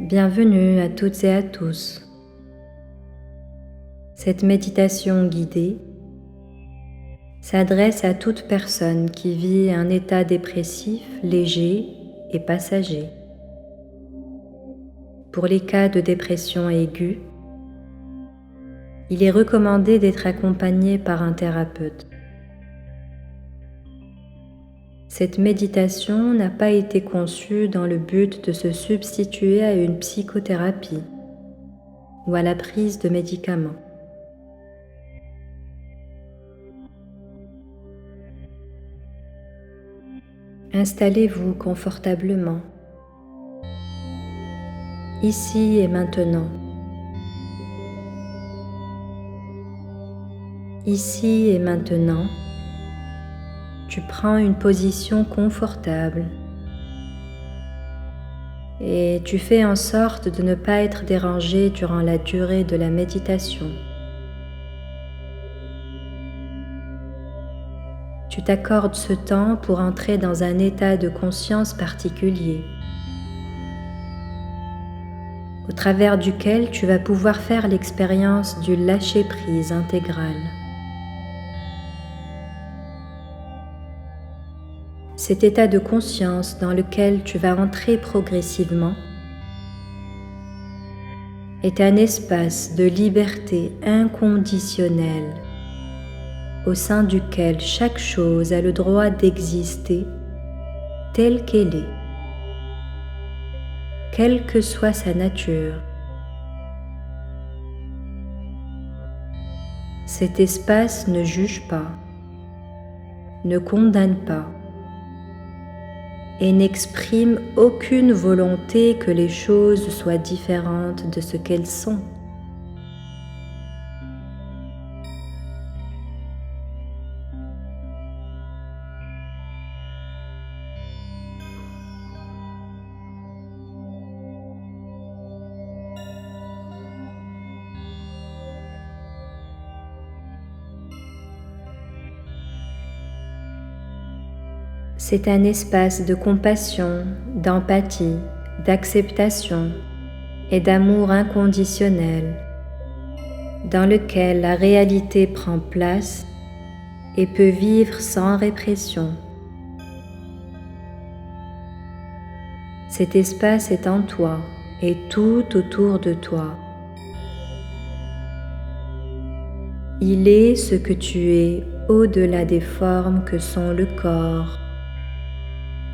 Bienvenue à toutes et à tous. Cette méditation guidée s'adresse à toute personne qui vit un état dépressif léger et passager. Pour les cas de dépression aiguë, il est recommandé d'être accompagné par un thérapeute. Cette méditation n'a pas été conçue dans le but de se substituer à une psychothérapie ou à la prise de médicaments. Installez-vous confortablement, ici et maintenant. Ici et maintenant, tu prends une position confortable et tu fais en sorte de ne pas être dérangé durant la durée de la méditation. Tu t'accordes ce temps pour entrer dans un état de conscience particulier, au travers duquel tu vas pouvoir faire l'expérience du lâcher-prise intégral. Cet état de conscience dans lequel tu vas entrer progressivement est un espace de liberté inconditionnelle au sein duquel chaque chose a le droit d'exister telle qu'elle est, quelle que soit sa nature. Cet espace ne juge pas, ne condamne pas et n'exprime aucune volonté que les choses soient différentes de ce qu'elles sont. C'est un espace de compassion, d'empathie, d'acceptation et d'amour inconditionnel, dans lequel la réalité prend place et peut vivre sans répression. Cet espace est en toi et tout autour de toi. Il est ce que tu es au-delà des formes que sont le corps,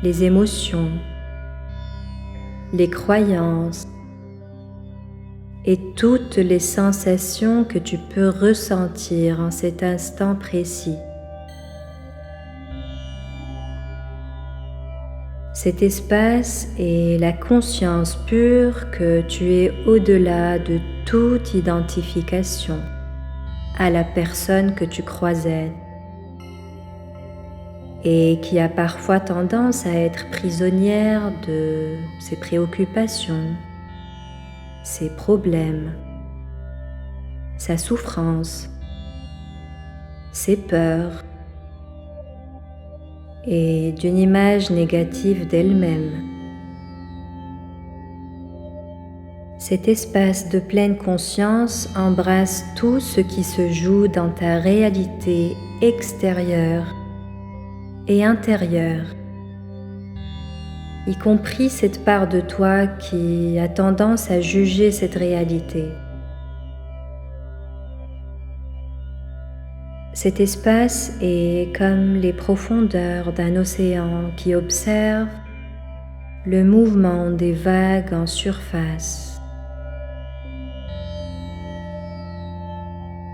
les émotions, les croyances et toutes les sensations que tu peux ressentir en cet instant précis. Cet espace est la conscience pure que tu es au-delà de toute identification à la personne que tu crois être et qui a parfois tendance à être prisonnière de ses préoccupations, ses problèmes, sa souffrance, ses peurs et d'une image négative d'elle-même. Cet espace de pleine conscience embrasse tout ce qui se joue dans ta réalité extérieure et intérieure, y compris cette part de toi qui a tendance à juger cette réalité. Cet espace est comme les profondeurs d'un océan qui observe le mouvement des vagues en surface.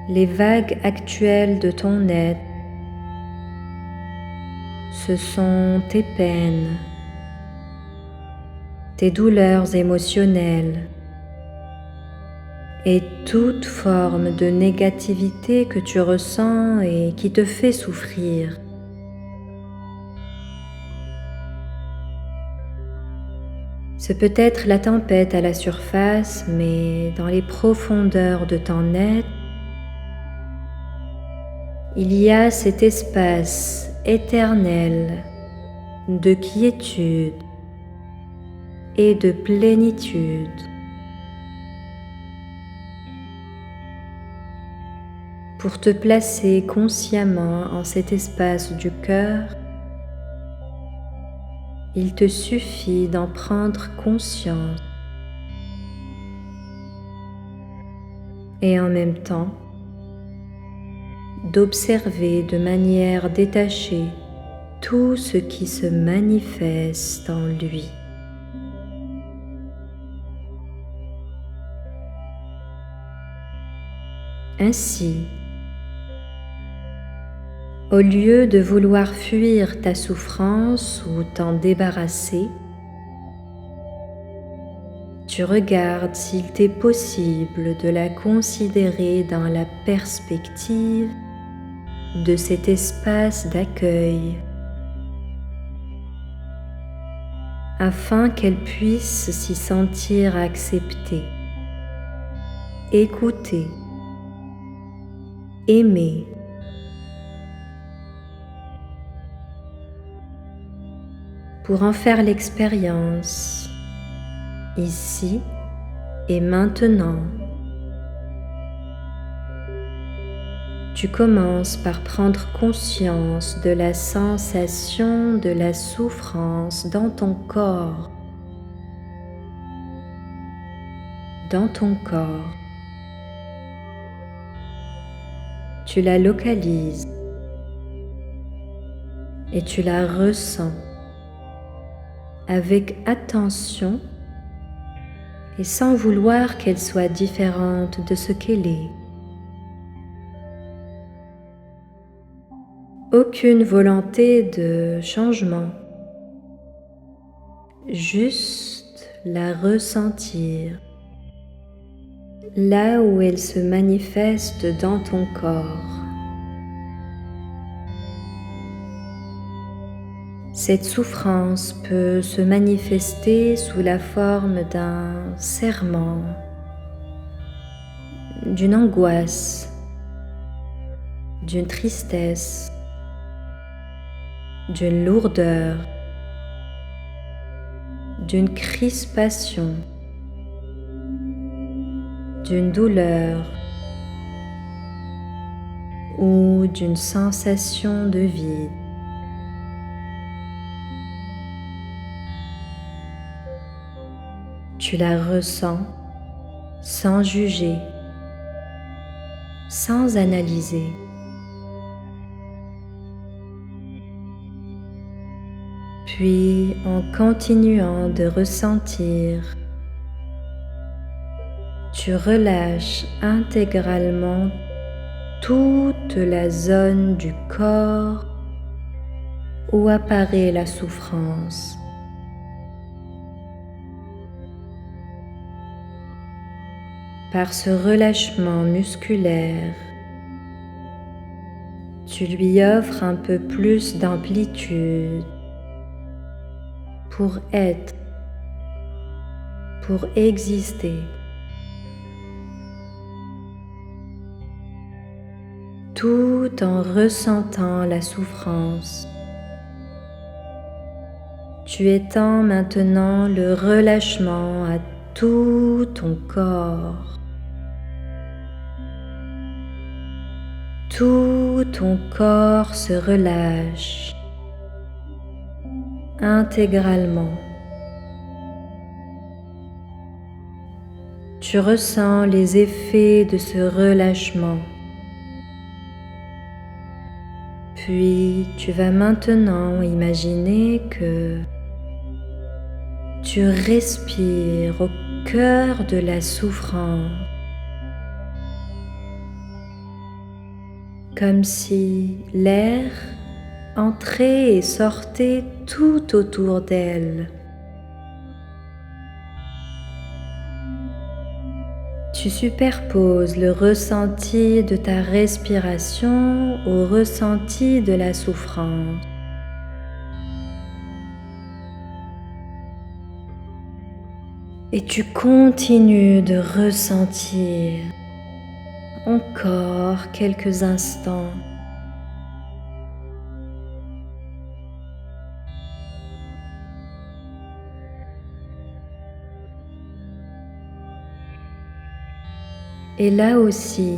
Les vagues actuelles de ton être, ce sont tes peines, tes douleurs émotionnelles et toute forme de négativité que tu ressens et qui te fait souffrir. Ce peut être la tempête à la surface, mais dans les profondeurs de ton être, il y a cet espace éternel de quiétude, et de plénitude. Pour te placer consciemment en cet espace du cœur, il te suffit d'en prendre conscience et en même temps d'observer de manière détachée tout ce qui se manifeste en lui. Ainsi, au lieu de vouloir fuir ta souffrance ou t'en débarrasser, tu regardes s'il t'est possible de la considérer dans la perspective de cet espace d'accueil, afin qu'elle puisse s'y sentir acceptée, écoutée, aimée. Pour en faire l'expérience, ici et maintenant, tu commences par prendre conscience de la sensation de la souffrance dans ton corps. Dans ton corps, tu la localises et tu la ressens avec attention et sans vouloir qu'elle soit différente de ce qu'elle est. Aucune volonté de changement, juste la ressentir là où elle se manifeste dans ton corps. Cette souffrance peut se manifester sous la forme d'un serrement, d'une angoisse, d'une tristesse, d'une lourdeur, d'une crispation, d'une douleur ou d'une sensation de vide. Tu la ressens sans juger, sans analyser. Puis, en continuant de ressentir, tu relâches intégralement toute la zone du corps où apparaît la souffrance. Par ce relâchement musculaire, tu lui offres un peu plus d'amplitude pour être, pour exister. Tout en ressentant la souffrance. Tu étends maintenant le relâchement à tout ton corps. Tout ton corps se relâche intégralement. Tu ressens les effets de ce relâchement. Puis tu vas maintenant imaginer que tu respires au cœur de la souffrance, comme si l'air entrait et sortait tout autour d'elle. Tu superposes le ressenti de ta respiration au ressenti de la souffrance. Et tu continues de ressentir encore quelques instants. Et là aussi,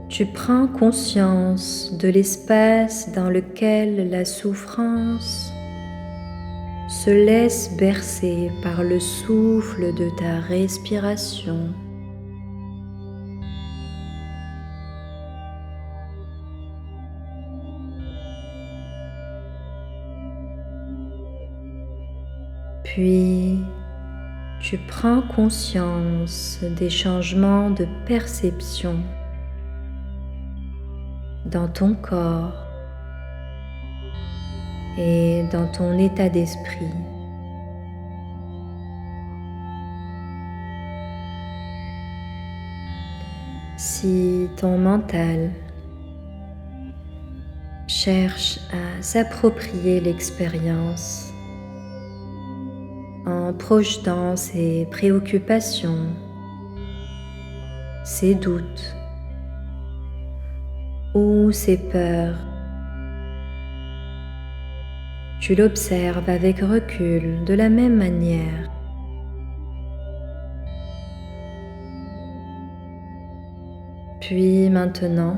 tu prends conscience de l'espace dans lequel la souffrance se laisse bercer par le souffle de ta respiration. Puis, tu prends conscience des changements de perception dans ton corps et dans ton état d'esprit. Si ton mental cherche à s'approprier l'expérience en projetant ses préoccupations, ses doutes ou ses peurs, tu l'observes avec recul de la même manière. Puis maintenant,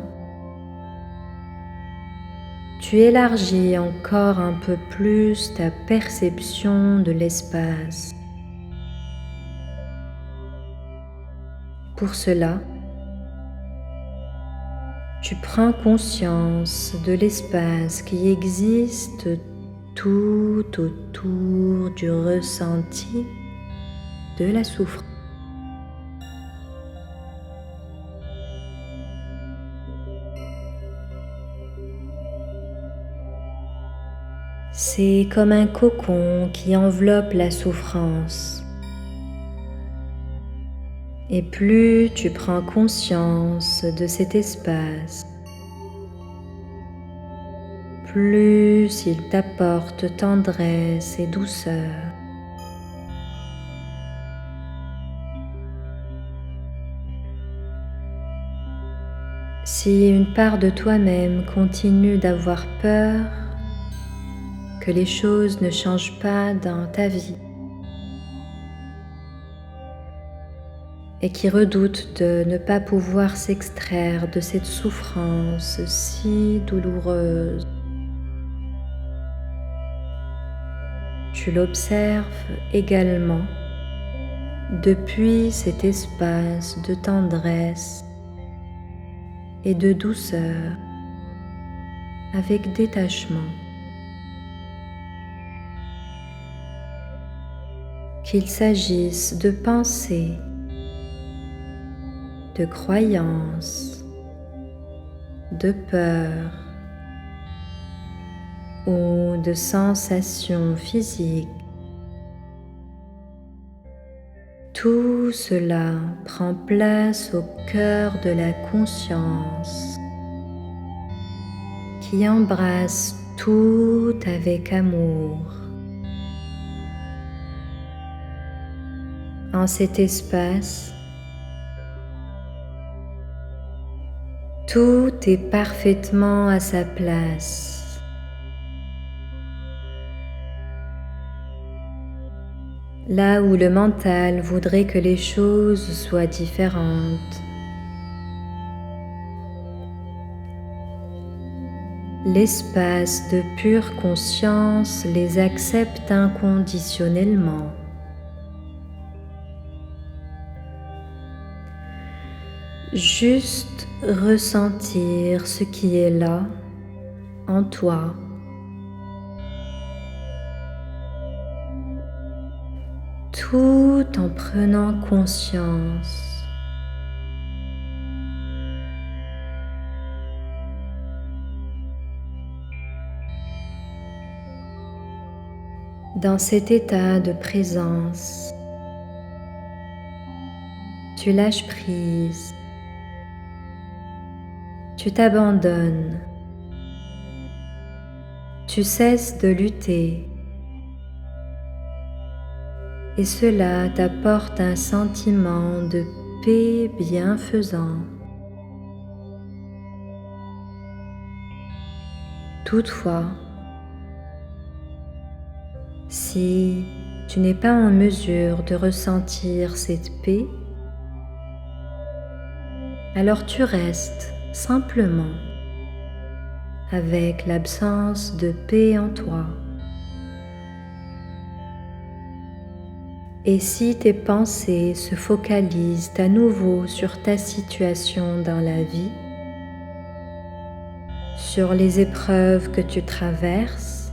tu élargis encore un peu plus ta perception de l'espace. Pour cela, tu prends conscience de l'espace qui existe tout autour du ressenti de la souffrance. C'est comme un cocon qui enveloppe la souffrance. Et plus tu prends conscience de cet espace, plus il t'apporte tendresse et douceur. Si une part de toi-même continue d'avoir peur que les choses ne changent pas dans ta vie et qui redoute de ne pas pouvoir s'extraire de cette souffrance si douloureuse, tu l'observes également depuis cet espace de tendresse et de douceur avec détachement. Qu'il s'agisse de pensées, de croyances, de peurs ou de sensations physiques, tout cela prend place au cœur de la conscience qui embrasse tout avec amour. En cet espace, tout est parfaitement à sa place. Là où le mental voudrait que les choses soient différentes, l'espace de pure conscience les accepte inconditionnellement. Juste ressentir ce qui est là, en toi. Tout en prenant conscience. Dans cet état de présence, tu lâches prise. Tu t'abandonnes, tu cesses de lutter et cela t'apporte un sentiment de paix bienfaisant. Toutefois, si tu n'es pas en mesure de ressentir cette paix, alors tu restes simplement avec l'absence de paix en toi. Et si tes pensées se focalisent à nouveau sur ta situation dans la vie, sur les épreuves que tu traverses,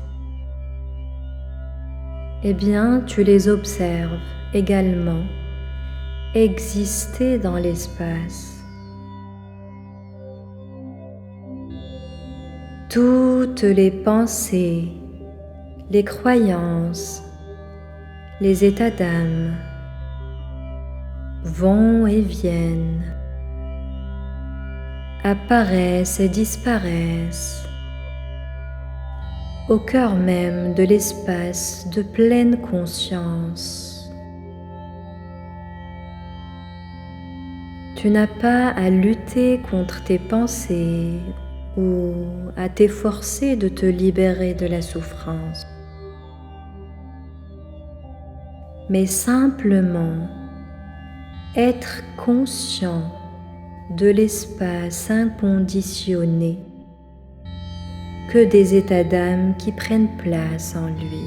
eh bien tu les observes également exister dans l'espace. Toutes les pensées, les croyances, les états d'âme vont et viennent, apparaissent et disparaissent au cœur même de l'espace de pleine conscience. Tu n'as pas à lutter contre tes pensées ou à t'efforcer de te libérer de la souffrance, mais simplement être conscient de l'espace inconditionné que des états d'âme qui prennent place en lui.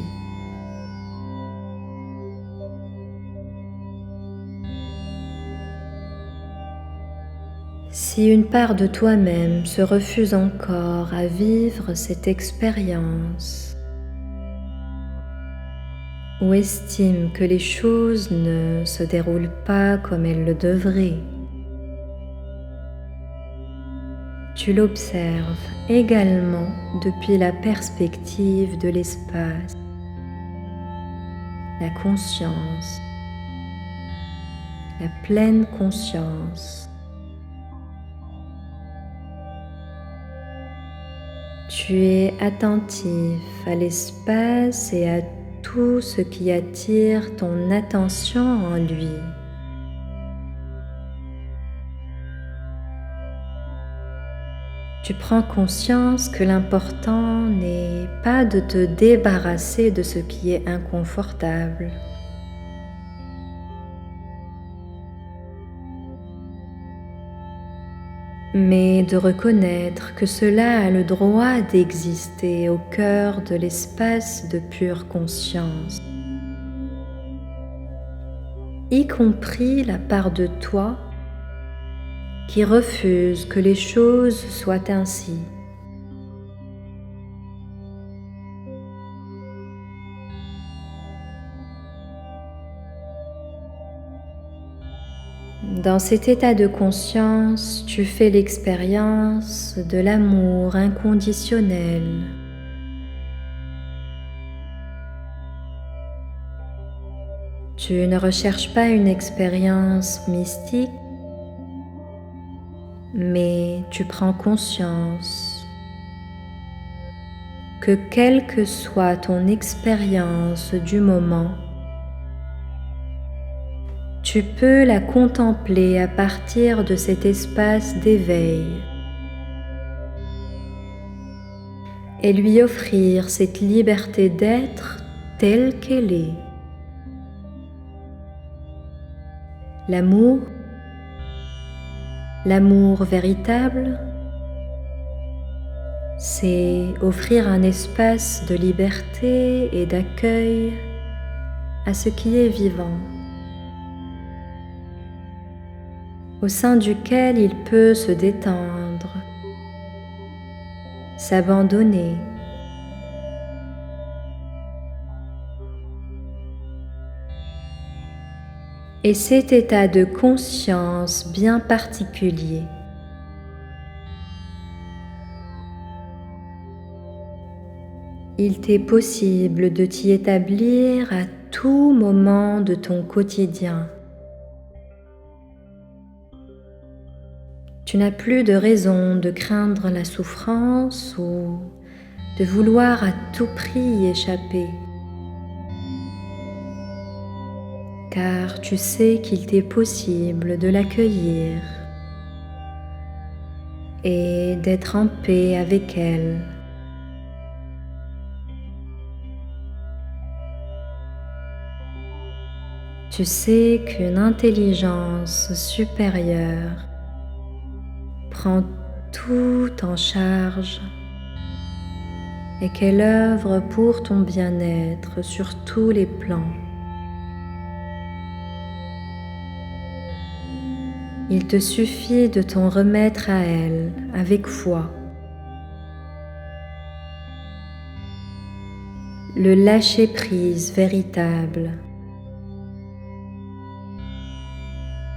Si une part de toi-même se refuse encore à vivre cette expérience, ou estime que les choses ne se déroulent pas comme elles le devraient, tu l'observes également depuis la perspective de l'espace, la conscience, la pleine conscience. Tu es attentif à l'espace et à tout ce qui attire ton attention en lui. Tu prends conscience que l'important n'est pas de te débarrasser de ce qui est inconfortable, mais de reconnaître que cela a le droit d'exister au cœur de l'espace de pure conscience, y compris la part de toi qui refuse que les choses soient ainsi. Dans cet état de conscience, tu fais l'expérience de l'amour inconditionnel. Tu ne recherches pas une expérience mystique, mais tu prends conscience que quelle que soit ton expérience du moment, tu peux la contempler à partir de cet espace d'éveil et lui offrir cette liberté d'être telle qu'elle est. L'amour véritable, c'est offrir un espace de liberté et d'accueil à ce qui est vivant, au sein duquel il peut se détendre, s'abandonner. Et cet état de conscience bien particulier il t'est possible de t'y établir à tout moment de ton quotidien. Tu n'as plus de raison de craindre la souffrance ou de vouloir à tout prix y échapper, car tu sais qu'il t'est possible de l'accueillir et d'être en paix avec elle. Tu sais qu'une intelligence supérieure prend tout en charge et qu'elle œuvre pour ton bien-être sur tous les plans. Il te suffit de t'en remettre à elle avec foi. Le lâcher-prise véritable,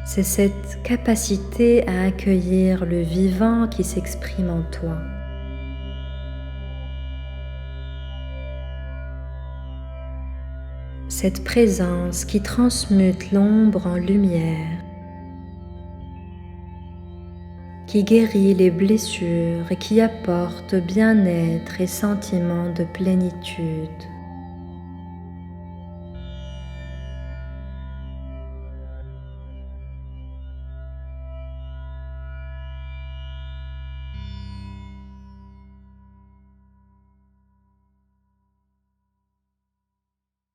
c'est cette capacité à accueillir le vivant qui s'exprime en toi. Cette présence qui transmute l'ombre en lumière, qui guérit les blessures et qui apporte bien-être et sentiment de plénitude.